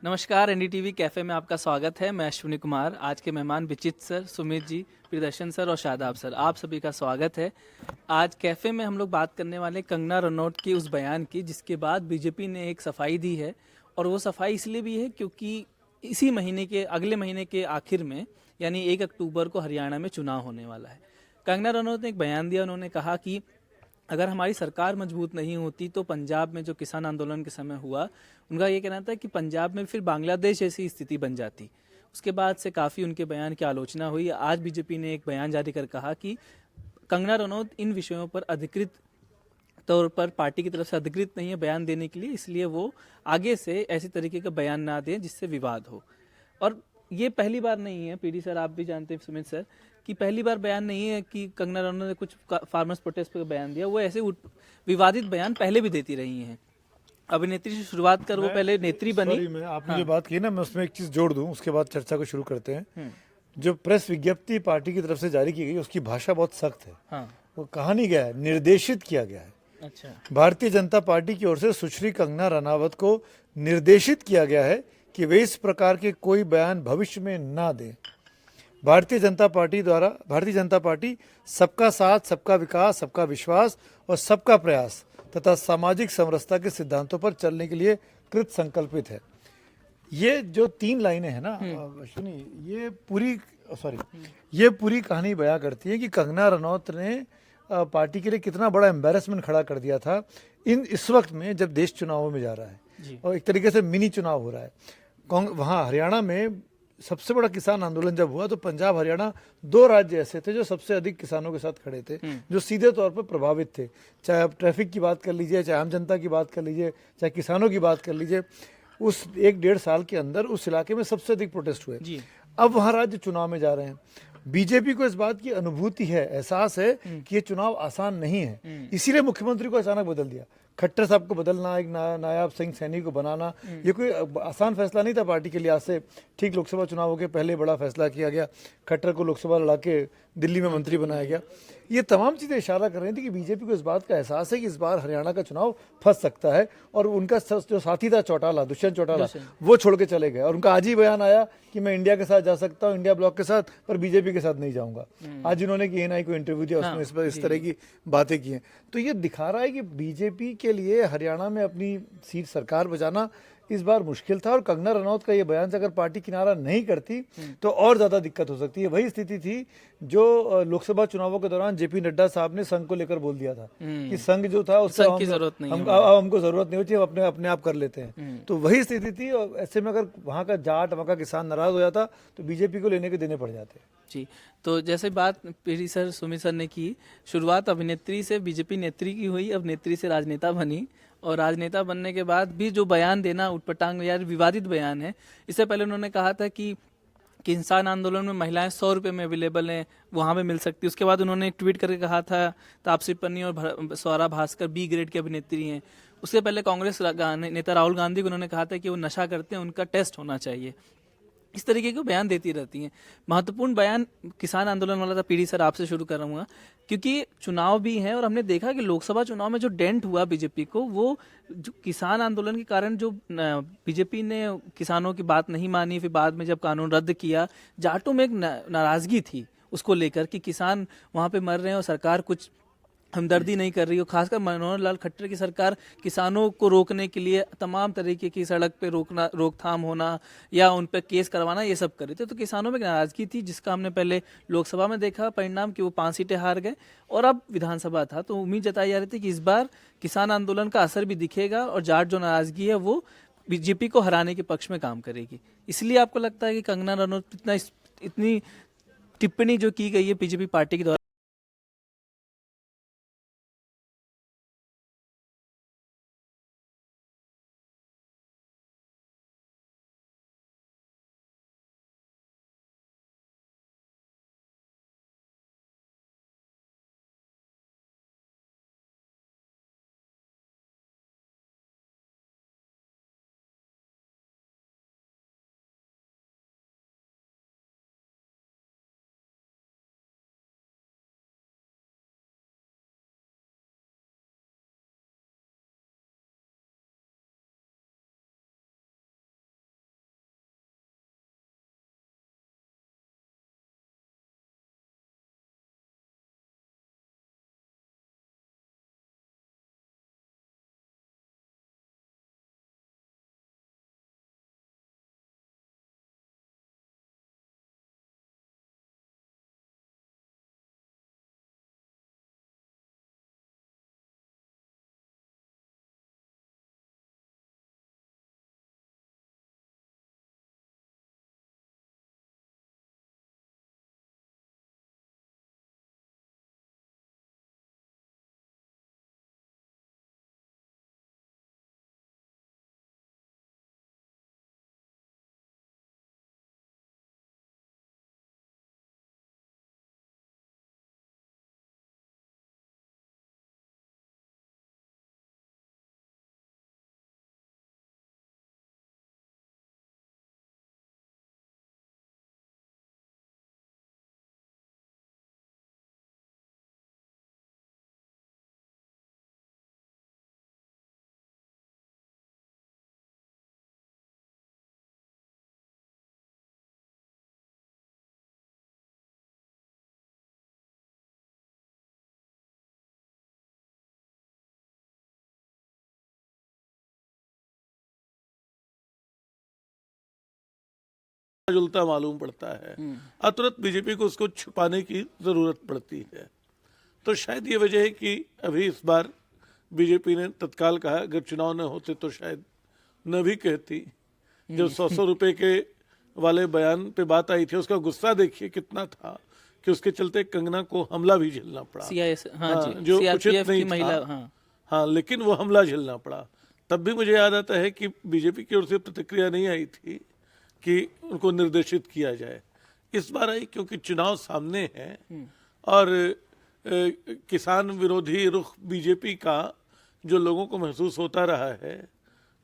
नमस्कार, NDTV cafe में आपका स्वागत है। मैं अश्विनी कुमार। आज के मेहमान विचित सर, सुमित जी, प्रियदर्शन सर और शादाब सर, आप सभी का स्वागत है। आज कैफ़े में हम लोग बात करने वाले कंगना रनौत की उस बयान की जिसके बाद बीजेपी ने एक सफाई दी है। और वो सफाई इसलिए भी है क्योंकि इसी महीने के अगले महीने के आखिर में यानी 1 अक्टूबर को हरियाणा में चुनाव होने वाला है। कंगना रनौत ने एक बयान दिया। उन्होंने कहा कि अगर हमारी सरकार मजबूत नहीं होती तो पंजाब में जो किसान आंदोलन के समय हुआ, उनका ये कहना था कि पंजाब में फिर बांग्लादेश जैसी स्थिति बन जाती। उसके बाद से काफ़ी उनके बयान की आलोचना हुई। आज बीजेपी ने एक बयान जारी कर कहा कि कंगना रनौत इन विषयों पर अधिकृत तौर पर पार्टी की तरफ से अधिकृत नहीं है बयान देने के लिए, इसलिए वो आगे से ऐसी तरीके का बयान ना दें जिससे विवाद हो। और ये पहली बार नहीं है, पीडी सर आप भी जानते हैं, सुमित सर, कि पहली बार बयान नहीं है कि कंगना रनौत ने कुछ फार्मर्स प्रोटेस्ट पर बयान दिया। वो ऐसे विवादित बयान पहले भी देती रही हैं। अभिनेत्री से शुरुआत कर वो पहले नेत्री बनी। सॉरी, मैं आपने हाँ। जो बात की ना, मैं उसमें एक चीज जोड़ दूं, उसके बाद चर्चा को शुरू करते हैं। जो प्रेस विज्ञप्ति पार्टी की तरफ से जारी की गई, उसकी भाषा बहुत सख्त है। हाँ। वो कहा नहीं गया है, निर्देशित किया गया है। अच्छा। भारतीय जनता पार्टी की ओर से सुश्री कंगना रनावत को निर्देशित किया गया है कि वे इस प्रकार के कोई बयान भविष्य में ना दें। भारतीय जनता पार्टी सबका साथ, सबका विकास, सबका विश्वास और सबका प्रयास तथा सामाजिक समरसता के सिद्धांतों पर चलने के लिए कृत संकल्पित है। ये जो 3 लाइनें हैं ना अश्विनी, ये पूरी कहानी बयां करती है कि कंगना रनौत ने पार्टी के लिए कितना बड़ा एम्बैरेसमेंट खड़ा कर दिया था इस वक्त में, जब देश चुनावों में जा रहा है और एक तरीके से मिनी चुनाव हो रहा है। वहाँ हरियाणा में सबसे बड़ा किसान आंदोलन जब हुआ तो पंजाब हरियाणा 2 राज्य ऐसे थे जो सबसे अधिक किसानों के साथ खड़े थे, जो सीधे तौर पर प्रभावित थे। चाहे आप ट्रैफिक की बात कर लीजिए, चाहे आम जनता की बात कर लीजिए, चाहे किसानों की बात कर लीजिए, उस 1-1.5 साल के अंदर उस इलाके में सबसे अधिक प्रोटेस्ट हुए। अब वहाँ राज्य चुनाव में जा रहे हैं। बीजेपी को इस बात की अनुभूति है, एहसास है कि ये चुनाव आसान नहीं है, इसीलिए मुख्यमंत्री को अचानक बदल दिया। खट्टर साहब को बदलना, एक नायाब सिंह सैनी को बनाना, ये कोई आसान फैसला नहीं था पार्टी के लिए। आज से ठीक लोकसभा चुनावों के पहले बड़ा फैसला किया गया, खट्टर को लोकसभा लड़ा के दिल्ली में मंत्री बनाया गया। ये तमाम चीजें इशारा कर रही थी कि बीजेपी को इस बात का एहसास है कि इस बार हरियाणा का चुनाव फंस सकता है। और उनका जो साथी था चौटाला, दुष्यंत चौटाला, वो छोड़ के चले गए और उनका आज ही बयान आया कि मैं इंडिया के साथ जा सकता हूँ, इंडिया ब्लॉक के साथ, पर बीजेपी के साथ नहीं जाऊंगा। आज इन्होंने एएनआई को इंटरव्यू दिया, उसमें इस पर इस तरह की बातें की हैं। तो ये दिखा रहा है कि बीजेपी के लिए हरियाणा में अपनी सीट सरकार बचाना इस बार मुश्किल था। और कंगना रनौत का ये बयान से अगर पार्टी किनारा नहीं करती तो और ज्यादा दिक्कत हो सकती है। वही स्थिति थी जो लोकसभा चुनावों के दौरान जेपी नड्डा साहब ने संघ को लेकर बोल दिया था कि संघ जो था उससे संघ की जरूरत नहीं है, हमको जरूरत नहीं होती, हम अपने आप कर लेते हैं। तो वही स्थिति थी। और ऐसे में अगर वहाँ का जाट, वहाँ का किसान नाराज हो जाता तो बीजेपी को लेने के देने पड़ जाते। जी, तो जैसे बात पीडी सर, सुमित सर ने की, शुरुआत अभिनेत्री से बीजेपी नेत्री की हुई, अब नेत्री से राजनेता बनी। और राजनेता बनने के बाद भी जो बयान देना उटपटांग या विवादित बयान है। इससे पहले उन्होंने कहा था कि किसान आंदोलन में महिलाएं 100 रुपये में अवेलेबल हैं, वहाँ पे मिल सकती है। उसके बाद उन्होंने एक ट्वीट करके कहा था तापसी पन्नी और स्वरा भास्कर बी ग्रेड की अभिनेत्री हैं। उससे पहले कांग्रेस नेता राहुल गांधी को उन्होंने कहा था कि वो नशा करते हैं, उनका टेस्ट होना चाहिए। इस तरीके के बयान देती रहती हैं। महत्वपूर्ण बयान किसान आंदोलन वाला था। पीडी सर आपसे शुरू कर रहा हूँ क्योंकि चुनाव भी है और हमने देखा कि लोकसभा चुनाव में जो डेंट हुआ बीजेपी को, वो जो किसान आंदोलन के कारण जो बीजेपी ने किसानों की बात नहीं मानी, फिर बाद में जब कानून रद्द किया, जाटों में एक नाराजगी थी उसको लेकर कि किसान वहाँ पे मर रहे हैं और सरकार कुछ हमदर्दी नहीं कर रही हो। खासकर मनोहर लाल खट्टर की सरकार किसानों को रोकने के लिए तमाम तरीके की सड़क पे रोकथाम होना या उन पर केस करवाना, ये सब कर रहे थे। तो किसानों में नाराजगी थी, जिसका हमने पहले लोकसभा में देखा परिणाम कि वो 5 सीटें हार गए और अब विधानसभा था। तो उम्मीद जताई जा रही थी कि इस बार किसान आंदोलन का असर भी दिखेगा और जाट जो नाराजगी है वो बीजेपी को हराने के पक्ष में काम करेगी। इसलिए आपको लगता है कि कंगना रनौत इतनी टिप्पणी जो की गई है बीजेपी पार्टी के द्वारा जुलता मालूम पड़ता है और तुरंत बीजेपी को उसको छुपाने की जरूरत पड़ती है। तो शायद ये वजह है कि अभी इस बार बीजेपी ने तत्काल कहा, अगर चुनाव न होते तो शायद न भी कहती। जब 100 रुपए के वाले बयान पे बात आई थी, उसका गुस्सा देखिए कितना था कि उसके चलते कंगना को हमला भी झेलना पड़ा। हाँ जी, जो उचित CRPF नहीं की महिला, था। हाँ, लेकिन वो हमला झेलना पड़ा। तब भी मुझे याद आता है कि बीजेपी की ओर से प्रतिक्रिया नहीं आई थी कि उनको निर्देशित किया जाए। इस बार आई क्योंकि चुनाव सामने है और किसान विरोधी रुख बीजेपी का जो लोगों को महसूस होता रहा है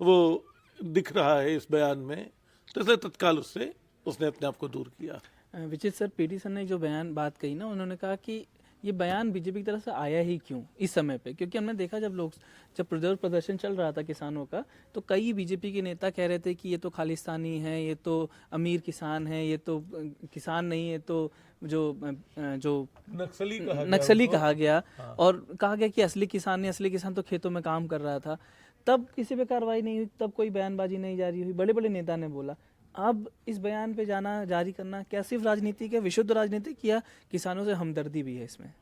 वो दिख रहा है इस बयान में, तो इसलिए तत्काल उसने अपने आप को दूर किया। विचित सर, पीडी सर ने जो बयान बात कही ना, उन्होंने कहा कि ये बयान बीजेपी की तरफ से आया ही क्यों इस समय पे, क्योंकि हमने देखा जब विरोध प्रदर्शन चल रहा था किसानों का, तो कई बीजेपी के नेता कह रहे थे कि ये तो खालिस्तानी है, ये तो अमीर किसान है, ये तो किसान नहीं, ये तो जो नक्सली कहा गया। और कहा गया कि असली किसान तो खेतों में काम कर रहा था। तब किसी पे कार्रवाई नहीं हुई, तब कोई बयानबाजी नहीं जारी हुई, बड़े बड़े नेता ने बोला। अब इस बयान पे जारी करना क्या सिर्फ राजनीति है, विशुद्ध राजनीति, या किसानों से हमदर्दी भी है इसमें?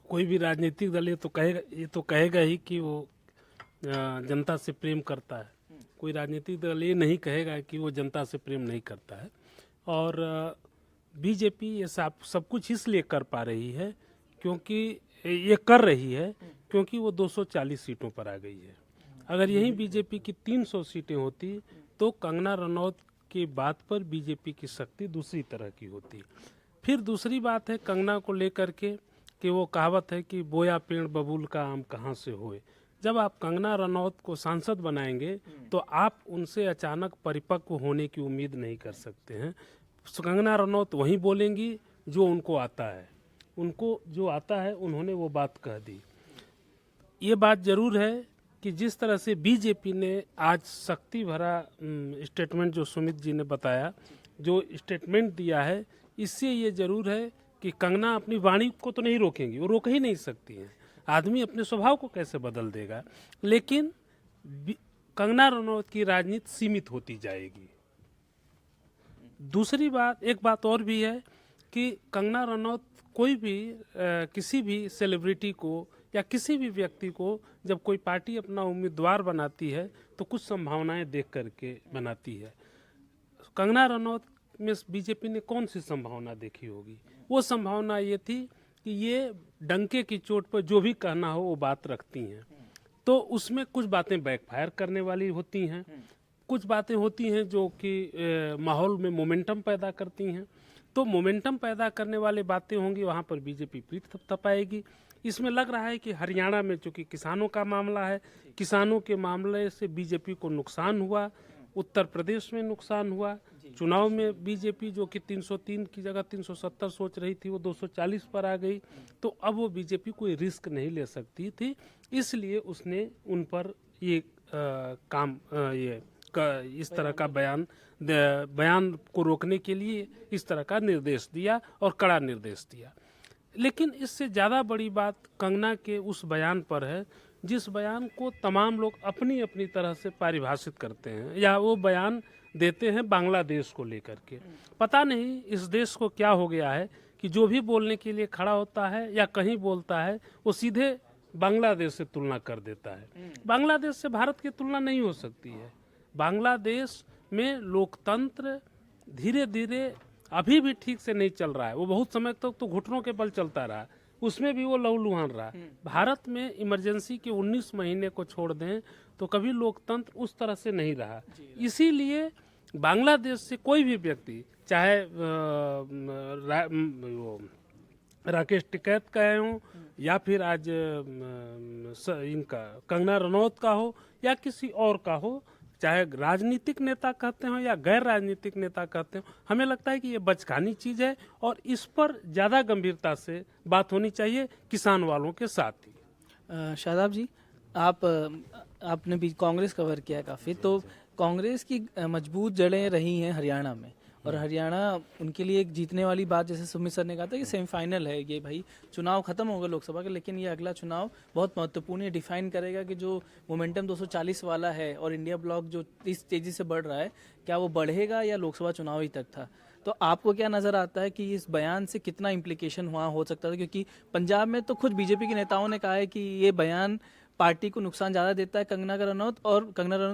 कोई भी राजनीतिक दल ये तो कहेगा ही कि वो जनता से प्रेम करता है। कोई राजनीतिक दल ये नहीं कहेगा कि वो जनता से प्रेम नहीं करता है। और बीजेपी ये सब कुछ इसलिए कर पा रही है क्योंकि वो 240 सीटों पर आ गई है। अगर यही बीजेपी की 300 सीटें होती तो कंगना रनौत की बात पर बीजेपी की शक्ति दूसरी तरह की होती। फिर दूसरी बात है कंगना को लेकर के कि वो कहावत है कि बोया पेड़ बबूल का आम कहाँ से होए। जब आप कंगना रनौत को सांसद बनाएंगे तो आप उनसे अचानक परिपक्व होने की उम्मीद नहीं कर सकते हैं। कंगना रनौत वही बोलेंगी जो उनको आता है, उनको जो आता है उन्होंने वो बात कह दी। ये बात जरूर है कि जिस तरह से बीजेपी ने आज शक्ति भरा स्टेटमेंट जो सुमित जी ने बताया, जो स्टेटमेंट दिया है, इससे ये जरूर है कि कंगना अपनी वाणी को तो नहीं रोकेंगी, वो रोक ही नहीं सकती हैं। आदमी अपने स्वभाव को कैसे बदल देगा, लेकिन कंगना रनौत की राजनीति सीमित होती जाएगी। दूसरी बात, एक बात और भी है कि कंगना रनौत कोई भी किसी भी सेलिब्रिटी को या किसी भी व्यक्ति को जब कोई पार्टी अपना उम्मीदवार बनाती है तो कुछ संभावनाएं देख करके बनाती है। कंगना रनौत में बीजेपी ने कौन सी संभावना देखी होगी? वो संभावना ये थी कि ये डंके की चोट पर जो भी कहना हो वो बात रखती हैं, तो उसमें कुछ बातें बैकफायर करने वाली होती हैं, कुछ बातें होती हैं जो कि माहौल में मोमेंटम पैदा करती हैं। तो मोमेंटम पैदा करने वाली बातें होंगी, वहाँ पर बीजेपी पीठ थपथपाएगी। इसमें लग रहा है कि हरियाणा में चूंकि किसानों का मामला है, किसानों के मामले से बीजेपी को नुकसान हुआ, उत्तर प्रदेश में नुकसान हुआ। चुनाव में बीजेपी जो कि 303 की जगह 370 सोच रही थी, वो 240 पर आ गई। तो अब वो बीजेपी कोई रिस्क नहीं ले सकती थी, इसलिए उसने उन पर ये इस तरह का बयान को रोकने के लिए इस तरह का निर्देश दिया और कड़ा निर्देश दिया। लेकिन इससे ज़्यादा बड़ी बात कंगना के उस बयान पर है जिस बयान को तमाम लोग अपनी अपनी तरह से परिभाषित करते हैं या वो बयान देते हैं बांग्लादेश को लेकर के। पता नहीं इस देश को क्या हो गया है कि जो भी बोलने के लिए खड़ा होता है या कहीं बोलता है वो सीधे बांग्लादेश से तुलना कर देता है। बांग्लादेश से भारत की तुलना नहीं हो सकती है। बांग्लादेश में लोकतंत्र धीरे धीरे अभी भी ठीक से नहीं चल रहा है। वो बहुत समय तक तो घुटनों के बल चलता रहा, उसमें भी वो लहूलुहान रहा। भारत में इमरजेंसी के 19 महीने को छोड़ दें तो कभी लोकतंत्र उस तरह से नहीं रहा। इसीलिए बांग्लादेश से कोई भी व्यक्ति, चाहे राकेश टिकैत का हो या फिर आज इनका कंगना रनौत का हो या किसी और का हो, चाहे राजनीतिक नेता कहते हो या गैर राजनीतिक नेता कहते हो, हमें लगता है कि ये बचकानी चीज है और इस पर ज्यादा गंभीरता से बात होनी चाहिए किसान वालों के साथ ही। शादाब जी, आपने भी कांग्रेस कवर किया है काफ़ी, तो कांग्रेस की मजबूत जड़ें रही हैं हरियाणा में और हरियाणा उनके लिए एक जीतने वाली बात, जैसे सुमित सर ने कहा था कि सेमीफाइनल है ये, भाई चुनाव खत्म होगा लोकसभा का, लेकिन ये अगला चुनाव बहुत महत्वपूर्ण है, डिफाइन करेगा कि जो मोमेंटम 240 वाला है और इंडिया ब्लॉक जो इस तेजी से बढ़ रहा है, क्या वो बढ़ेगा या लोकसभा चुनाव ही तक था। तो आपको क्या नजर आता है कि इस बयान से कितना इम्प्लीकेशन वहाँ हो सकता था, क्योंकि पंजाब में तो खुद बीजेपी के नेताओं ने कहा है कि ये बयान पार्टी को नुकसान ज़्यादा देता है, कंगना रनौत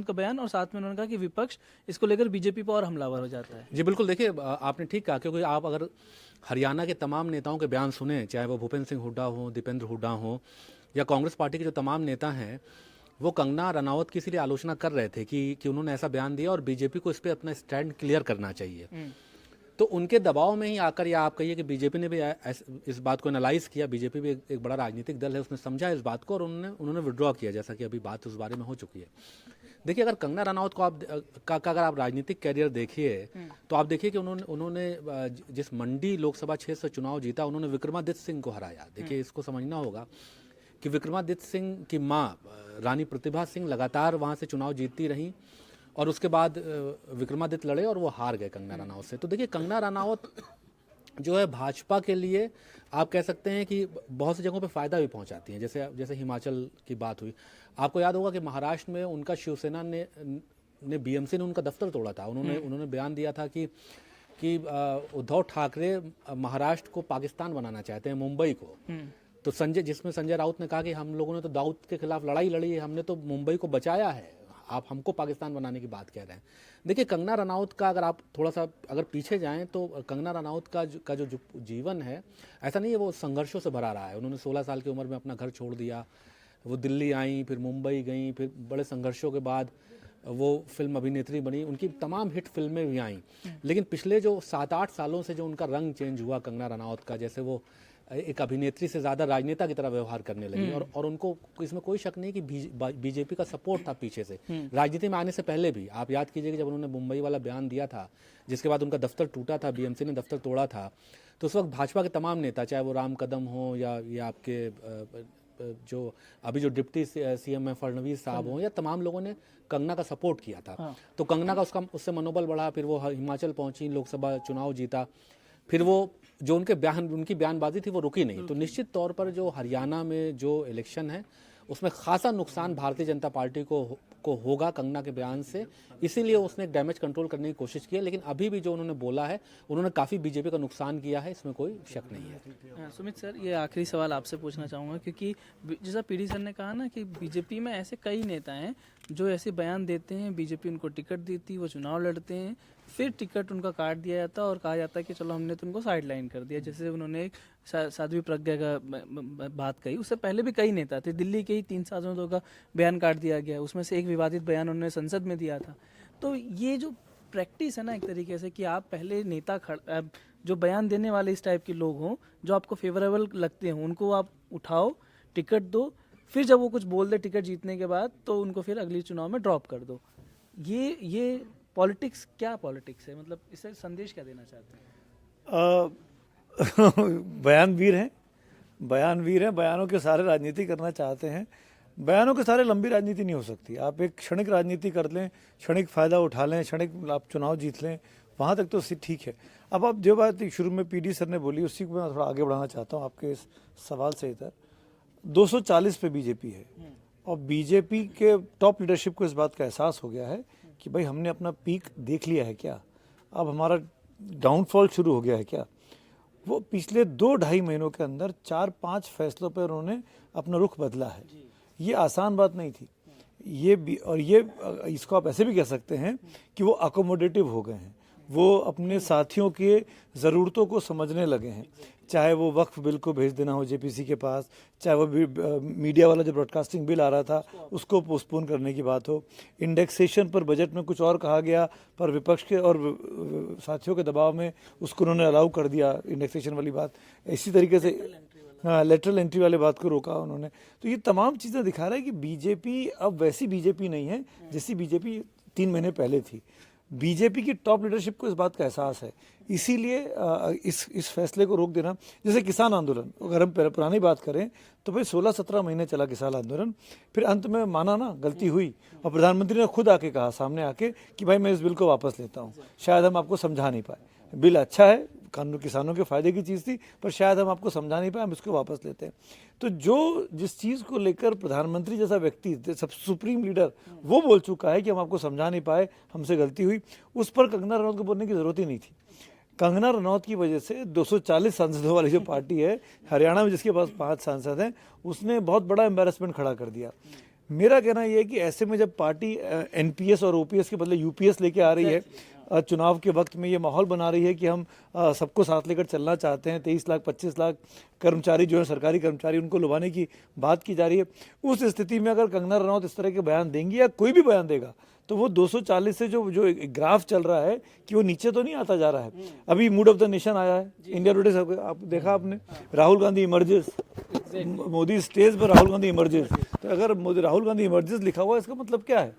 का बयान, और साथ में उन्होंने कहा कि विपक्ष इसको लेकर बीजेपी पर और हमलावर हो जाता है। जी बिल्कुल, देखिए आपने ठीक कहा, क्योंकि आप अगर हरियाणा के तमाम नेताओं के बयान सुने, चाहे वो भूपेंद्र सिंह हुड्डा हो, दीपेंद्र हुड्डा हो, या कांग्रेस पार्टी के जो तमाम नेता हैं, वो कंगना रनौत की इसीलिए आलोचना कर रहे थे कि उन्होंने ऐसा बयान दिया और बीजेपी को इस पर अपना स्टैंड क्लियर करना चाहिए। तो उनके दबाव में ही आकर, या आप कहिए कि बीजेपी ने भी इस बात को एनालाइज किया, बीजेपी भी एक बड़ा राजनीतिक दल है, उसने समझा इस बात को और उन्होंने विड्रॉ किया, जैसा कि अभी बात उस बारे में हो चुकी है। देखिए, अगर कंगना रनौत को अगर आप राजनीतिक कैरियर देखिए, तो आप देखिए कि उन्होंने जिस मंडी लोकसभा क्षेत्र से चुनाव जीता, उन्होंने विक्रमादित्य सिंह को हराया। देखिए, इसको समझना होगा कि विक्रमादित्य सिंह की माँ रानी प्रतिभा सिंह लगातार वहाँ से चुनाव जीतती रहीं, और उसके बाद विक्रमादित्य लड़े और वो हार गए कंगना रनौत से। तो देखिए, कंगना रनौत जो है भाजपा के लिए आप कह सकते हैं कि बहुत सी जगहों पे फ़ायदा भी पहुंचाती हैं, जैसे हिमाचल की बात हुई। आपको याद होगा कि महाराष्ट्र में उनका शिवसेना ने बीएमसी ने उनका दफ्तर तोड़ा था। उन्होंने बयान दिया था कि उद्धव ठाकरे महाराष्ट्र को पाकिस्तान बनाना चाहते हैं, मुंबई को। तो जिसमें संजय राउत ने कहा कि हम लोगों ने तो दाऊद के खिलाफ लड़ाई लड़ी है, हमने तो मुंबई को बचाया है, आप हमको पाकिस्तान बनाने की बात कह रहे हैं। देखिए, कंगना रनौत का अगर आप थोड़ा सा अगर पीछे जाएं, तो कंगना रनौत का जो जीवन है, ऐसा नहीं है वो संघर्षों से भरा रहा है। उन्होंने 16 साल की उम्र में अपना घर छोड़ दिया, वो दिल्ली आई, फिर मुंबई गई, फिर बड़े संघर्षों के बाद वो फिल्म अभिनेत्री बनी, उनकी तमाम हिट फिल्में भी आईं। लेकिन पिछले जो 7-8 सालों से जो उनका रंग चेंज हुआ कंगना रनौत का, जैसे वो एक अभिनेत्री से ज़्यादा राजनेता की तरह व्यवहार करने लगी, और उनको इसमें कोई शक नहीं कि बीजेपी का सपोर्ट था पीछे से, राजनीति में आने से पहले भी। आप याद कीजिए कि जब उन्होंने मुंबई वाला बयान दिया था, जिसके बाद उनका दफ्तर टूटा था, बीएमसी ने दफ्तर तोड़ा था, तो उस वक्त भाजपा के तमाम नेता, चाहे वो राम कदम हो या आपके जो अभी जो डिप्टी सीएम है फडणवीस साहब हो, या तमाम लोगों ने कंगना का सपोर्ट किया था। तो कंगना का उससे मनोबल बढ़ा, फिर वो हिमाचल पहुंची, लोकसभा चुनाव जीता, फिर वो जो उनकी बयानबाजी थी वो रुकी नहीं। तो निश्चित तौर पर जो हरियाणा में जो इलेक्शन है, उसमें खासा नुकसान भारतीय जनता पार्टी को होगा कंगना के बयान से, इसीलिए उसने डैमेज कंट्रोल करने की कोशिश की है। लेकिन अभी भी जो उन्होंने बोला है, उन्होंने काफ़ी बीजेपी का नुकसान किया है, इसमें कोई शक नहीं है। सुमित सर, ये आखिरी सवाल आपसे पूछना चाहूँगा, क्योंकि जैसा पीडी सर ने कहा ना कि बीजेपी में ऐसे कई नेता हैं जो ऐसे बयान देते हैं, बीजेपी उनको टिकट देती, वो चुनाव लड़ते हैं, फिर टिकट उनका काट दिया जाता है और कहा जाता है कि चलो हमने तुमको साइड लाइन कर दिया। जैसे उन्होंने एक साध्वी प्रज्ञा का बात कही, उससे पहले भी कई नेता थे, दिल्ली के ही 3 सांसदों का बयान काट दिया गया, उसमें से एक विवादित बयान उन्होंने संसद में दिया था। तो ये जो प्रैक्टिस है ना एक तरीके से, कि आप पहले नेता जो बयान देने वाले इस टाइप के लोग हों, जो आपको फेवरेबल लगते हों, उनको आप उठाओ, टिकट दो, फिर जब वो कुछ बोल दे टिकट जीतने के बाद, तो उनको फिर अगली चुनाव में ड्रॉप कर दो। ये पॉलिटिक्स क्या पॉलिटिक्स है, मतलब इससे संदेश क्या देना चाहते हैं? बयानवीर हैं, बयानों के सारे राजनीति करना चाहते हैं। बयानों के सारे लंबी राजनीति नहीं हो सकती। आप एक क्षणिक राजनीति कर लें, क्षणिक फायदा उठा लें, क्षणिक आप चुनाव जीत लें, वहाँ तक तो ठीक है। अब आप जो बात शुरू में पीडी सर ने बोली, उसी को मैं थोड़ा आगे बढ़ाना चाहता हूँ आपके इस सवाल से इधर। 240 पे बीजेपी है, और बीजेपी के टॉप लीडरशिप को इस बात का एहसास हो गया है कि भाई हमने अपना पीक देख लिया है क्या, अब हमारा डाउनफॉल शुरू हो गया है क्या। वो पिछले 2-2.5 महीनों के अंदर 4-5 फैसलों पर उन्होंने अपना रुख बदला है। ये आसान बात नहीं थी। ये इसको आप ऐसे भी कह सकते हैं कि वो अकोमोडेटिव हो गए हैं, वो अपने साथियों के ज़रूरतों को समझने लगे हैं। चाहे वो वक्फ बिल को भेज देना हो जेपीसी के पास, चाहे वो मीडिया वाला जो ब्रॉडकास्टिंग बिल आ रहा था उसको पोस्टपोन करने की बात हो, इंडेक्सेशन पर बजट में कुछ और कहा गया, पर विपक्ष के और साथियों के दबाव में उसको उन्होंने अलाउ कर दिया, इंडेक्सेशन वाली बात। इसी तरीके से लेटरल एंट्री वाले बात को रोका उन्होंने। तो ये तमाम चीज़ें दिखा रहा है कि बीजेपी अब वैसी बीजेपी नहीं है जैसी बीजेपी 3 महीने पहले थी। बीजेपी की टॉप लीडरशिप को इस बात का एहसास है, इसीलिए इस फैसले को रोक देना। जैसे किसान आंदोलन, अगर हम पुरानी बात करें तो भाई 16-17 महीने चला किसान आंदोलन, फिर अंत में माना ना गलती हुई और प्रधानमंत्री ने खुद आके कहा सामने आके कि भाई मैं इस बिल को वापस लेता हूँ। शायद हम आपको समझा नहीं पाए, बिल अच्छा है, कानून किसानों के फायदे की चीज़ थी, पर शायद हम आपको समझा नहीं पाए, हम इसको वापस लेते हैं। तो जो जिस चीज़ को लेकर प्रधानमंत्री जैसा व्यक्ति, सब सुप्रीम लीडर, वो बोल चुका है कि हम आपको समझा नहीं पाए, हमसे गलती हुई, उस पर कंगना रनौत को बोलने की ज़रूरत ही नहीं थी। कंगना रनौत की वजह से 240 सांसदों वाली जो पार्टी है हरियाणा में, जिसके पास 5 सांसद हैं, उसने बहुत बड़ा एम्बैरेसमेंट खड़ा कर दिया। मेरा कहना यह है कि ऐसे में जब पार्टी एनपीएस और ओपीएस के बदले यूपीएस लेके आ रही है, चुनाव के वक्त में ये माहौल बना रही है कि हम सबको साथ लेकर चलना चाहते हैं, 23 लाख 25 लाख कर्मचारी जो है सरकारी कर्मचारी, उनको लुभाने की बात की जा रही है। उस स्थिति में अगर कंगना रनौत इस तरह के बयान देंगी या कोई भी बयान देगा, तो वो 240 से जो एक ग्राफ चल रहा है कि वो नीचे तो नहीं आता जा रहा है। अभी मूड ऑफ द नेशन आया है इंडिया टुडे, आप देखा आपने, राहुल गांधी इमर्जेस, मोदी स्टेज पर राहुल गांधी इमर्जेस। तो अगर मोदी राहुल गांधी इमर्जेस लिखा हुआ है, इसका मतलब क्या है?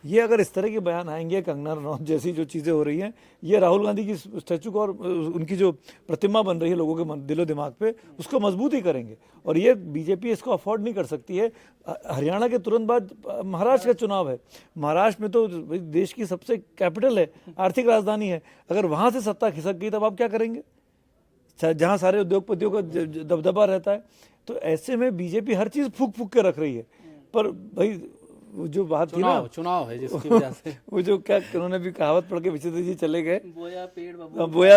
ये अगर इस तरह के बयान आएंगे, कंगना रनौत जैसी जो चीज़ें हो रही हैं, ये राहुल गांधी की स्टैचू को और उनकी जो प्रतिमा बन रही है लोगों के दिलो दिमाग पे, उसको मजबूत ही करेंगे। और ये बीजेपी इसको अफोर्ड नहीं कर सकती है। हरियाणा के तुरंत बाद महाराष्ट्र का चुनाव है। महाराष्ट्र में तो देश की सबसे कैपिटल है, आर्थिक राजधानी है। अगर वहाँ से सत्ता खिसक गई तब आप क्या करेंगे, जहाँ सारे उद्योगपतियों का दबदबा रहता है। तो ऐसे में बीजेपी हर चीज़ फूक फूक के रख रही है। पर भाई वो जो बात थी ना, चुनाव है जिसकी वजह से वो जो क्या उन्होंने भी कहावत पढ़ के विचित्र जी चले गए, बोया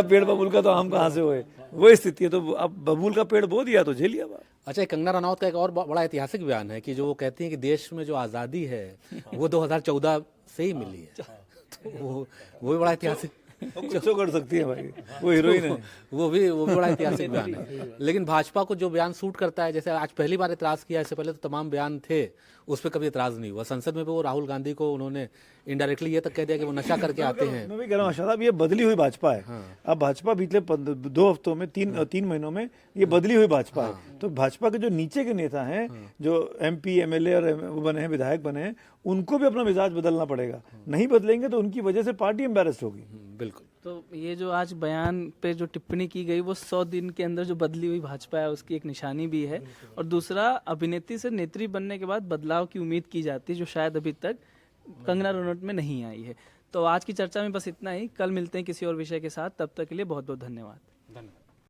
पेड़ बबूल का तो आम कहाँ से हुए, वो स्थिति है। तो अब बबूल का पेड़ बो दिया तो झेल लिया बात। अच्छा, कंगना रनौत का एक और बड़ा ऐतिहासिक बयान है कि जो वो कहती हैं कि देश में जो आज़ादी है वो 2014 से ही मिली है। तो वो भी बड़ा ऐतिहासिक, कुछ कर सकती है भाई, वो हीरोइन है। वो भी बड़ा ऐतिहासिक बयान है। लेकिन भाजपा को जो बयान सूट करता है, जैसे आज पहली बार इतराज किया, इससे पहले तो तमाम बयान थे, उस पर कभी इतराज नहीं हुआ। संसद में भी वो राहुल गांधी को उन्होंने इनडायरेक्टली ये तक कह दिया कि वो नशा करके आते हैं। मैं भी कह रहा हूँ साहब, ये बदली हुई भाजपा है। अब भाजपा पिछले 2 हफ्तों में, 3 महीनों में ये बदली हुई भाजपा है। तो भाजपा के जो नीचे के नेता हैं, जो एमपी एमएलए और वो बने हैं, विधायक बने हैं, उनको भी अपना मिजाज बदलना पड़ेगा। नहीं बदलेंगे तो उनकी वजह से पार्टी एम्बेरस होगी। बिल्कुल। तो ये जो आज बयान पे जो टिप्पणी की गई, वो 100 दिन के अंदर जो बदली हुई भाजपा है उसकी एक निशानी भी है। और दूसरा, अभिनेत्री से नेत्री बनने के बाद बदलाव की उम्मीद की जाती है, जो शायद अभी तक कंगना रनौत में नहीं आई है। तो आज की चर्चा में बस इतना ही। कल मिलते हैं किसी और विषय के साथ, तब तक के लिए बहुत बहुत धन्यवाद।